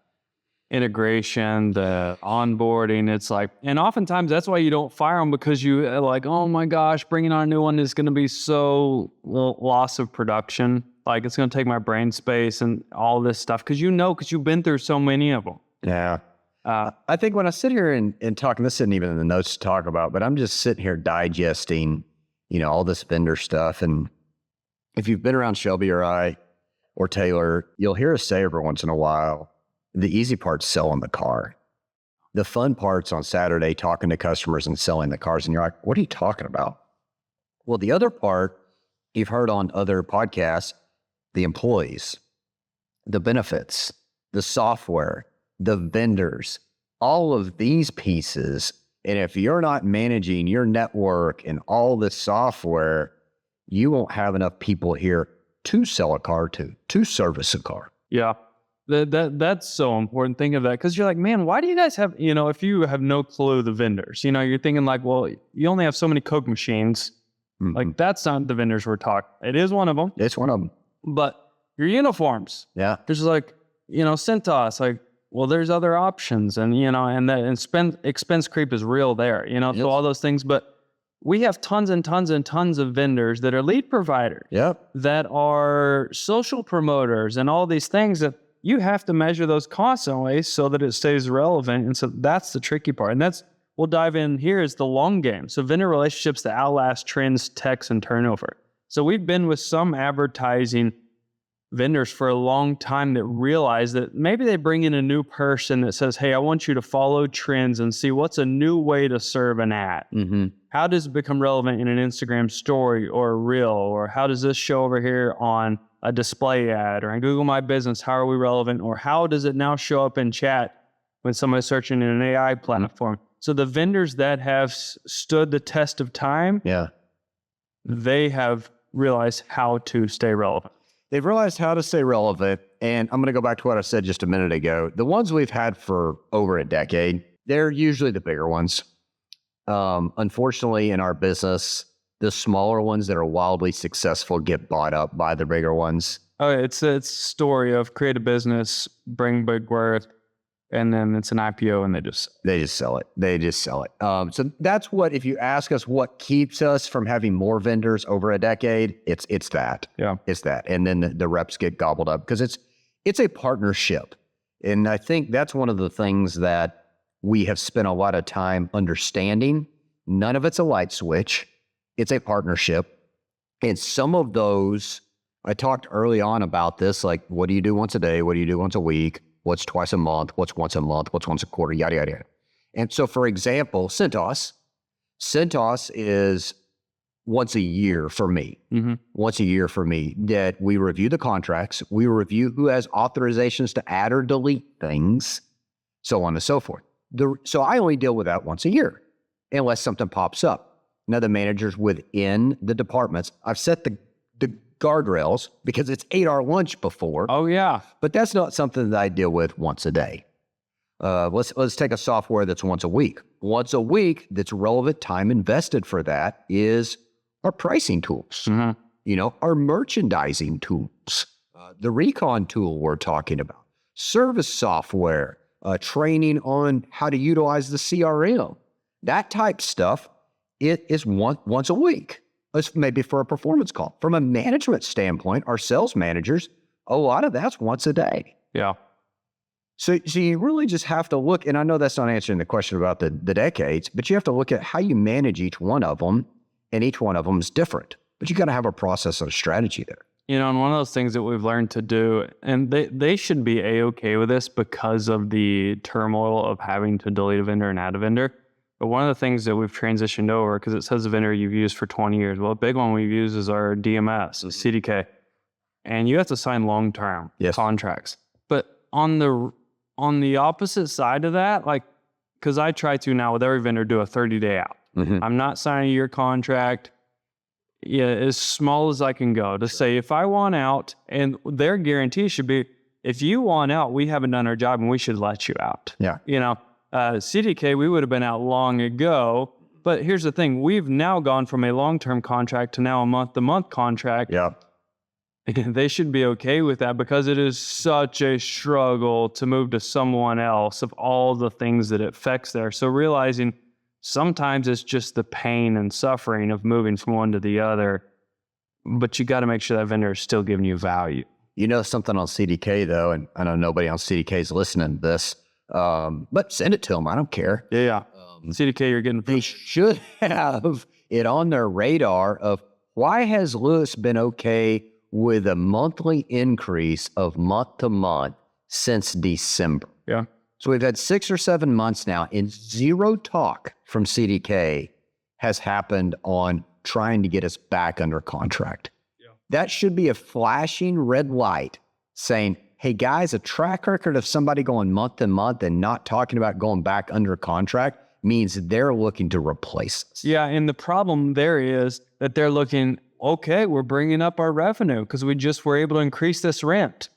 integration, the onboarding, it's like, and oftentimes that's why you don't fire them because you like, oh my gosh, bringing on a new one is going to be so loss of production. Like it's going to take my brain space and all this stuff because you've been through so many of them. Yeah. I think when I sit here and talk, and this isn't even in the notes to talk about, but I'm just sitting here digesting, all this vendor stuff. And if you've been around Shelby or I or Taylor, you'll hear us say every once in a while, the easy part's selling the car. The fun part's on Saturday, talking to customers and selling the cars. And you're like, what are you talking about? Well, the other part you've heard on other podcasts, the employees, the benefits, the software, the vendors, all of these pieces. And if you're not managing your network and all this software, you won't have enough people here to sell a car to service a car. Yeah. That's so important. Think of that. Cause you're like, man, why do you guys have, if you have no clue the vendors, you're thinking like, well, you only have so many Coke machines. Mm-hmm. Like that's not the vendors we're talking. It is one of them. It's one of them. But your uniforms. Yeah. There's like, Cintas, like, well, there's other options and, and that expense creep is real there, Yes. So all those things. But we have tons and tons and tons of vendors that are lead providers. Yep. That are social promoters and all these things that you have to measure those constantly so that it stays relevant. And so that's the tricky part. And we'll dive in here is the long game. So vendor relationships that outlast trends, techs, and turnover. So we've been with some advertising vendors for a long time that realize that maybe they bring in a new person that says, hey, I want you to follow trends and see what's a new way to serve an ad. Mm-hmm. How does it become relevant in an Instagram story or a reel? Or how does this show over here on a display ad or on Google My Business? How are we relevant? Or how does it now show up in chat when somebody's searching in an AI platform? Mm-hmm. So the vendors that have stood the test of time, they have realized how to stay relevant. They've realized how to stay relevant. And I'm going to go back to what I said just a minute ago. The ones we've had for over a decade, they're usually the bigger ones. Unfortunately, in our business, the smaller ones that are wildly successful get bought up by the bigger ones. Oh, it's a story of create a business, bring big worth, and then it's an IPO and they just sell it. They just sell it. So that's what, if you ask us what keeps us from having more vendors over a decade, it's that. Yeah. It's that. And then the reps get gobbled up because it's a partnership. And I think that's one of the things that we have spent a lot of time understanding. None of it's a light switch. It's a partnership. And some of those, I talked early on about this, like, what do you do once a day? What do you do once a week? What's twice a month? What's once a month? What's once a quarter? Yada, yada, yada. And so, for example, Centos is once a year for me. Once a year for me, that we review the contracts. We review who has authorizations to add or delete things, so on and so forth. So I only deal with that once a year, unless something pops up. Now, the managers within the departments, I've set the guardrails because it's 8-hour lunch before. Oh yeah. But that's not something that I deal with once a day. Let's take a software that's once a week. Once a week, that's relevant time invested for that is our pricing tools, our merchandising tools, the recon tool we're talking about, service software, training on how to utilize the CRM, that type stuff. It is once a week. It's maybe for a performance call. From a management standpoint, our sales managers, a lot of that's once a day. Yeah. So you really just have to look, and I know that's not answering the question about the decades, but you have to look at how you manage each one of them, and each one of them is different. But you got to have a process and a strategy there. And one of those things that we've learned to do, and they should be A-okay with this because of the turmoil of having to delete a vendor and add a vendor. But one of the things that we've transitioned over, because it says a vendor you've used for 20 years. Well, a big one we've used is our DMS, CDK. And you have to sign long-term contracts. But on the opposite side of that, like, because I try to now with every vendor do a 30-day out. I'm not signing a year contract. Yeah, as small as I can go to say, if I want out, and their guarantee should be, if you want out, we haven't done our job and we should let you out. Yeah. CDK, we would have been out long ago. But here's the thing. We've now gone from a long-term contract to now a month-to-month contract. Yeah. They should be okay with that because it is such a struggle to move to someone else of all the things that it affects there. So realizing sometimes it's just the pain and suffering of moving from one to the other, but you got to make sure that vendor is still giving you value. You know something on CDK, though, and I know nobody on CDK is listening to this, but send it to them. I don't care. Yeah. CDK, you're getting... They should have it on their radar of why has Lewis been okay with a monthly increase of month to month since December? Yeah. So we've had 6 or 7 months now, and zero talk from CDK has happened on trying to get us back under contract. Yeah. That should be a flashing red light saying, hey guys, a track record of somebody going month to month and not talking about going back under contract means they're looking to replace us. Yeah, and the problem there is that they're looking, okay, we're bringing up our revenue because we just were able to increase this rent.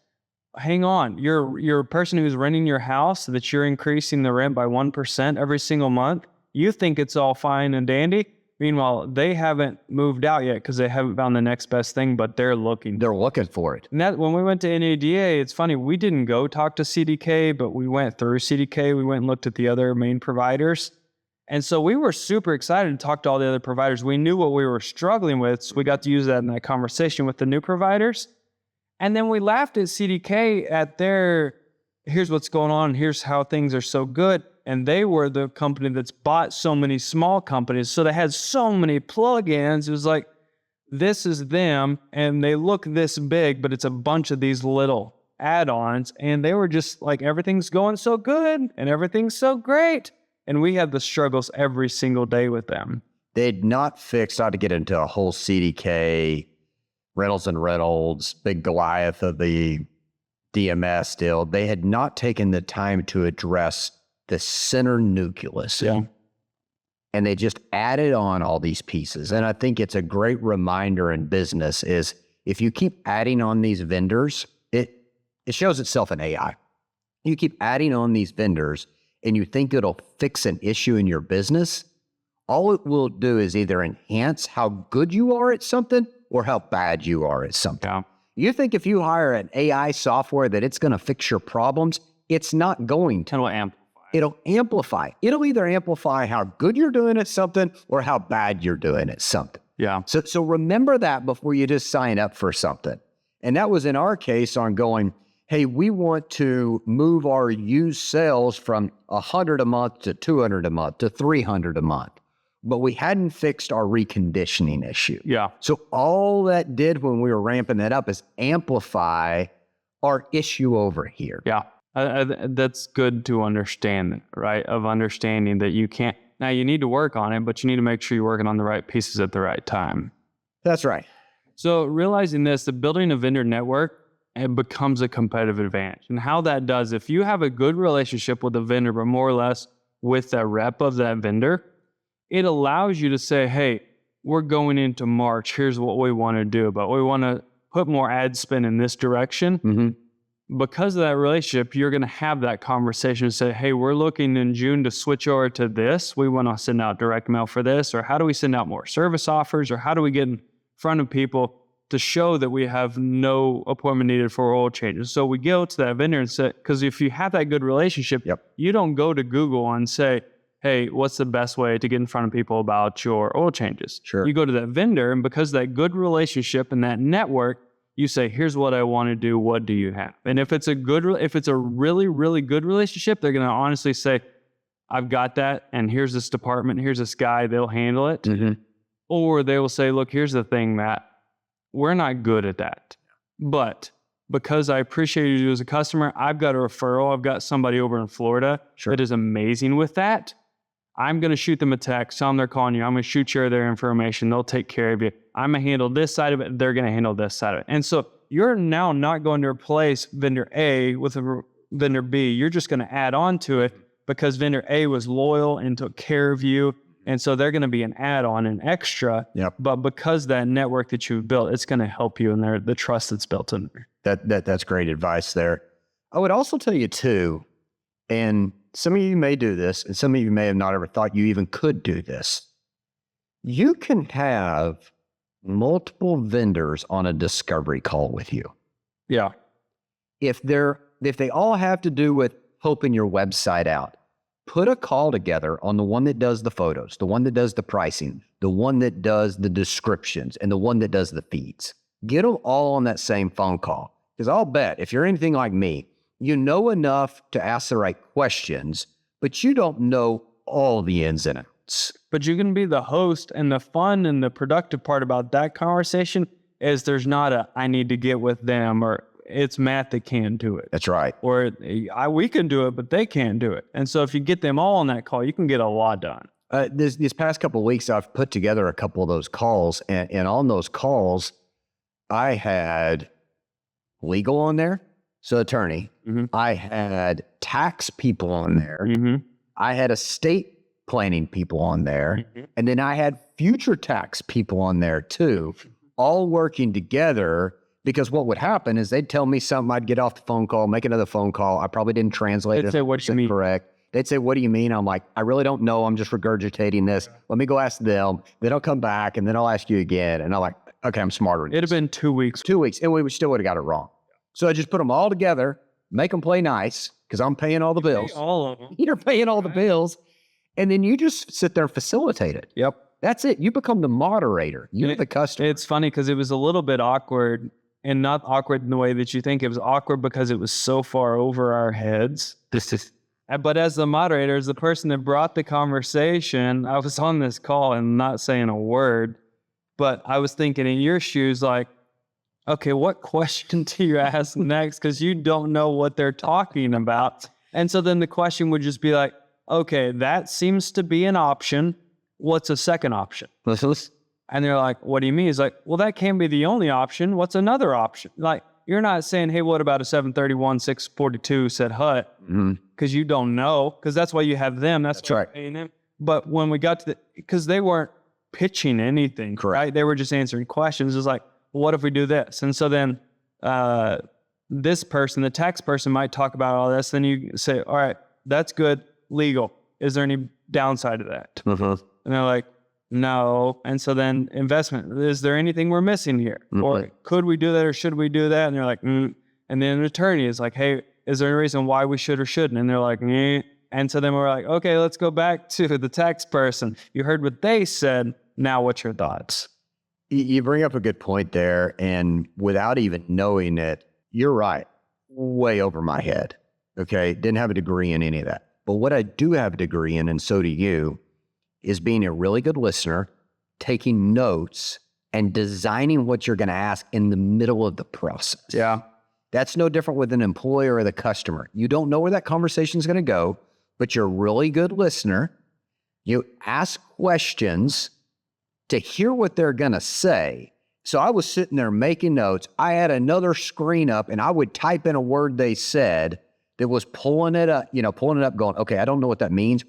Hang on, you're a person who's renting your house, that you're increasing the rent by 1% every single month. You think it's all fine and dandy. Meanwhile, they haven't moved out yet because they haven't found the next best thing, but they're looking. They're looking for it. And that, when we went to NADA, it's funny, we didn't go talk to CDK, but we went through CDK. We went and looked at the other main providers. And so we were super excited to talk to all the other providers. We knew what we were struggling with, so we got to use that in that conversation with the new providers. And then we laughed at CDK at their, here's what's going on, here's how things are so good. And they were the company that's bought so many small companies. So they had so many plugins. It was like, this is them, and they look this big, but it's a bunch of these little add-ons. And they were just like, everything's going so good, and everything's so great. And we had the struggles every single day with them. They'd not fixed, not to get into a whole CDK, Reynolds and Reynolds, big Goliath of the DMS deal. They had not taken the time to address the center nucleus. Yeah. And they just added on all these pieces. And I think it's a great reminder in business is if you keep adding on these vendors, it shows itself in AI. You keep adding on these vendors and you think it'll fix an issue in your business, all it will do is either enhance how good you are at something or how bad you are at something. Yeah. You think if you hire an AI software that it's going to fix your problems, it's not going to. It'll amplify. It'll amplify. It'll either amplify how good you're doing at something or how bad you're doing at something. Yeah. So remember that before you just sign up for something. And that was in our case on going, hey, we want to move our used sales from 100 a month to 200 a month to 300 a month. But we hadn't fixed our reconditioning issue. Yeah. So all that did when we were ramping that up is amplify our issue over here. Yeah. That's good to understand, right? Of understanding that you can't, now you need to work on it, but you need to make sure you're working on the right pieces at the right time. That's right. So realizing this, that building a vendor network, it becomes a competitive advantage. And how that does, if you have a good relationship with a vendor, but more or less with that rep of that vendor, it allows you to say, hey, we're going into March. Here's what we want to do, but we want to put more ad spend in this direction. Mm-hmm. Because of that relationship, you're going to have that conversation and say, hey, we're looking in June to switch over to this. We want to send out direct mail for this, or how do we send out more service offers, or how do we get in front of people to show that we have no appointment needed for oil changes. So we go to that vendor and say, because if you have that good relationship, you don't go to Google and say, hey, what's the best way to get in front of people about your oil changes? Sure. You go to that vendor, and because of that good relationship and that network, you say, here's what I want to do. What do you have? And if it's a really, really good relationship, they're going to honestly say, I've got that. And here's this department. Here's this guy. They'll handle it. Mm-hmm. Or they will say, look, here's the thing, Matt. We're not good at that. But because I appreciate you as a customer, I've got a referral. I've got somebody over in Florida that is amazing with that. I'm going to shoot them a text. Tell them they're calling you. I'm going to shoot you their information. They'll take care of you. I'm going to handle this side of it. They're going to handle this side of it. And so you're now not going to replace vendor A with a vendor B. You're just going to add on to it because vendor A was loyal and took care of you. And so they're going to be an add-on, an extra. Yep. But because that network that you've built, it's going to help you in the trust that's built in there. That's great advice there. I would also tell you too, and some of you may do this, and some of you may have not ever thought you even could do this. You can have multiple vendors on a discovery call with you. Yeah. If they all have to do with helping your website out, put a call together on the one that does the photos, the one that does the pricing, the one that does the descriptions, and the one that does the feeds. Get them all on that same phone call. Because I'll bet if you're anything like me, you know enough to ask the right questions, but you don't know all the ins and outs. But you can be the host, and the fun and the productive part about that conversation is there's not a, I need to get with them, or it's Matt that can't do it. That's right. Or we can do it, but they can't do it. And so if you get them all on that call, you can get a lot done. These past couple of weeks, I've put together a couple of those calls, and on those calls, I had legal on there, so attorney. Mm-hmm. I had tax people on there. Mm-hmm. I had estate planning people on there. Mm-hmm. And then I had future tax people on there too, all working together, because what would happen is they'd tell me something, I'd get off the phone call, make another phone call. I probably didn't translate They'd it say, what do you mean? correct. They'd say, what do you mean? I'm like, I really don't know. I'm just regurgitating this. Let me go ask them. Then I'll come back and then I'll ask you again. And I'm like, okay, I'm smarter. It'd have been 2 weeks. 2 weeks, and we still would have got it wrong. So I just put them all together, make them play nice, because I'm paying all the bills. All of them. You're paying all the bills. And then you just sit there and facilitate it. Yep. That's it. You become the moderator. You're the customer. It's funny because it was a little bit awkward, and not awkward in the way that you think. It was awkward because it was so far over our heads. But as the moderator, as the person that brought the conversation, I was on this call and not saying a word, but I was thinking in your shoes, like, okay, what question do you ask next? Because you don't know what they're talking about. And so then the question would just be like, okay, that seems to be an option. What's a second option? And they're like, what do you mean? It's like, well, that can't be the only option. What's another option? Like, you're not saying, hey, what about a 731, 642 said hut? Because you don't know, because that's why you have them. That's right. Paying them. But when we got to because they weren't pitching anything, Correct. right? They were just answering questions. It's like, well, what if we do this? And so then this person, the tax person, might talk about all this. Then you say, all right, that's good. Legal. Is there any downside to that? And they're like, no. And so then investment, is there anything we're missing here? Or could we do that, or should we do that? And they're like, And then an attorney is like, hey, is there any reason why we should or shouldn't? And they're like, "Meh." And so then we're like, okay, let's go back to the tax person. You heard what they said. Now what's your thoughts? You bring up a good point there. And without even knowing it, you're right. Way over my head. Okay. Didn't have a degree in any of that. But what I do have a degree in, and so do you, is being a really good listener, taking notes, and designing what you're going to ask in the middle of the process. Yeah. That's no different with an employer or the customer. You don't know where that conversation is going to go, but you're a really good listener. You ask questions to hear what they're going to say. So I was sitting there making notes. I had another screen up and I would type in a word they said that was pulling it up, going, okay, I don't know what that means.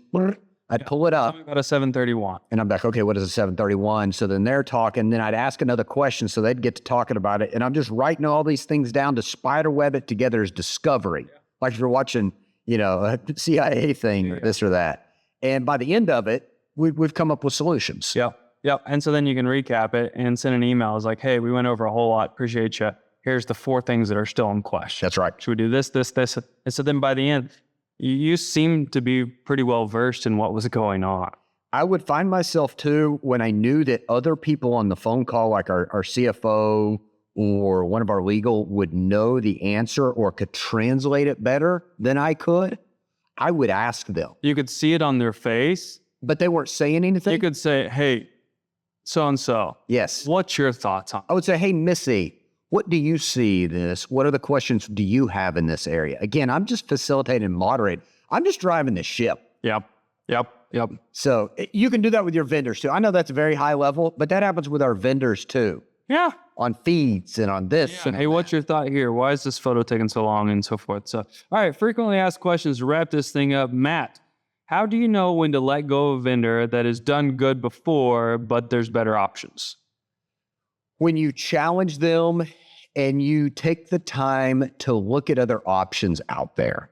I'd pull it up. Tell me about a 731. And I'm like, okay, what is a 731? So then they're talking, then I'd ask another question so they'd get to talking about it. And I'm just writing all these things down to spiderweb it together as discovery. Yeah. Like if you're watching, a CIA thing or this or that. And by the end of it, we've come up with solutions. Yep. And so then you can recap it and send an email. It's like, hey, we went over a whole lot. Appreciate you. Here's the 4 things that are still in question. That's right. Should we do this, this, this? And so then by the end, you seem to be pretty well versed in what was going on. I would find myself too, when I knew that other people on the phone call, like our CFO or one of our legal, would know the answer or could translate it better than I could, I would ask them. You could see it on their face. But they weren't saying anything? You could say, hey, so-and-so. Yes. What's your thoughts on it? I would say, hey, Missy, what do you see this? What are the questions do you have in this area? Again, I'm just facilitating and moderating. I'm just driving the ship. Yep. So you can do that with your vendors too. I know that's a very high level, but that happens with our vendors too. Yeah. On feeds and on this. Yeah. Hey, what's your thought here? Why is this photo taking so long and so forth? So, all right, frequently asked questions to wrap this thing up. Matt, how do you know when to let go of a vendor that has done good before, but there's better options? When you challenge them and you take the time to look at other options out there.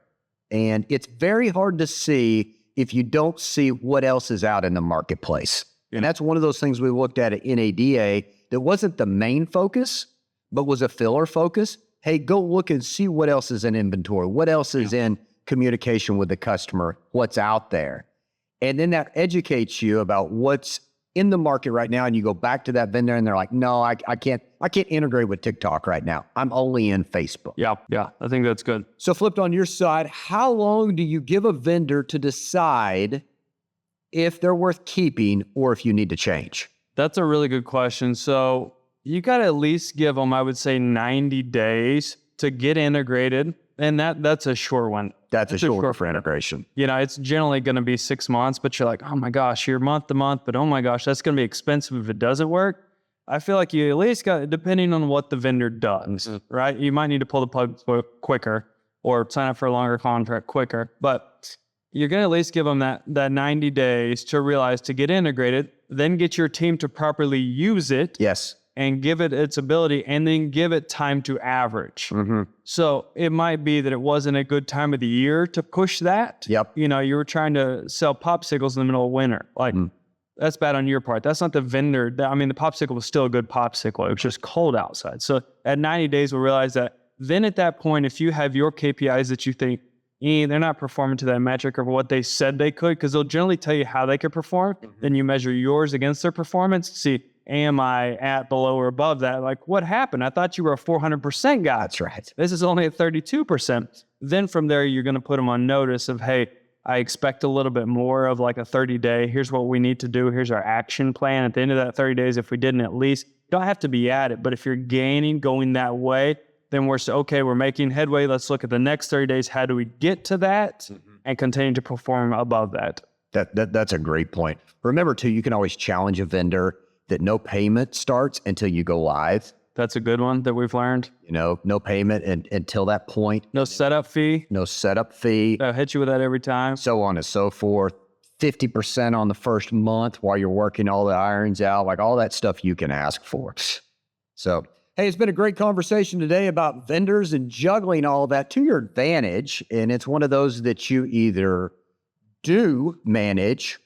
And it's very hard to see if you don't see what else is out in the marketplace. And that's one of those things we looked at NADA that wasn't the main focus, but was a filler focus. Hey, go look and see what else is in inventory, what else is in communication with the customer, what's out there. And then that educates you about what's in the market right now. And you go back to that vendor and they're like, no, I can't integrate with TikTok right now. I'm only in Facebook. Yeah, I think that's good. So flipped on your side, how long do you give a vendor to decide if they're worth keeping or if you need to change? That's a really good question. So you got to at least give them, I would say, 90 days to get integrated. And that's a short one. That's a short for integration. It's generally going to be 6 months, but you're like, oh my gosh, you're month to month, but oh my gosh, that's going to be expensive if it doesn't work. I feel like you at least got, depending on what the vendor does, right? You might need to pull the plug quicker or sign up for a longer contract quicker, but you're going to at least give them that 90 days to realize to get integrated, then get your team to properly use it. Yes. And give it its ability, and then give it time to average. So it might be that it wasn't a good time of the year to push that. Yep. You were trying to sell popsicles in the middle of winter. Like, that's bad on your part. That's not the vendor. The popsicle was still a good popsicle. It was just cold outside. So at 90 days, we'll realize that. Then at that point, if you have your KPIs that you think, they're not performing to that metric or what they said they could, because they'll generally tell you how they could perform. Then you measure yours against their performance to see, am I at, below, or above that? Like, what happened? I thought you were a 400% guy. That's right. This is only at 32%. Then from there, you're going to put them on notice of, hey, I expect a little bit more of like a 30-day. Here's what we need to do. Here's our action plan. At the end of that 30 days, if we didn't at least, don't have to be at it. But if you're going that way, then we're making headway. Let's look at the next 30 days. How do we get to that and continue to perform above that? That's a great point. Remember, too, you can always challenge a vendor that no payment starts until you go live. That's a good one that we've learned. No payment until that point. No setup fee. No setup fee. I'll hit you with that every time. So on and so forth. 50% on the first month while you're working all the irons out. Like all that stuff you can ask for. So, hey, it's been a great conversation today about vendors and juggling all that to your advantage. And it's one of those that you either do manage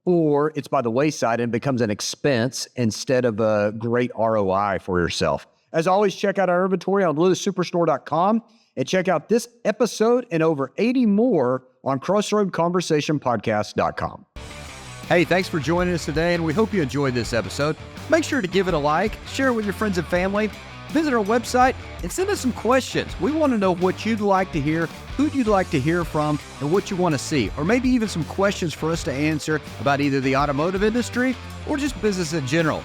or it's by the wayside and becomes an expense instead of a great ROI for yourself. As always, check out our inventory on LewsSuperstore.com and check out this episode and over 80 more on crossroadconversationpodcast.com. Hey, thanks for joining us today, and we hope you enjoyed this episode. Make sure to give it a like, share it with your friends and family, visit our website, and send us some questions. We want to know what you'd like to hear, who you'd like to hear from, and what you want to see, or maybe even some questions for us to answer about either the automotive industry or just business in general.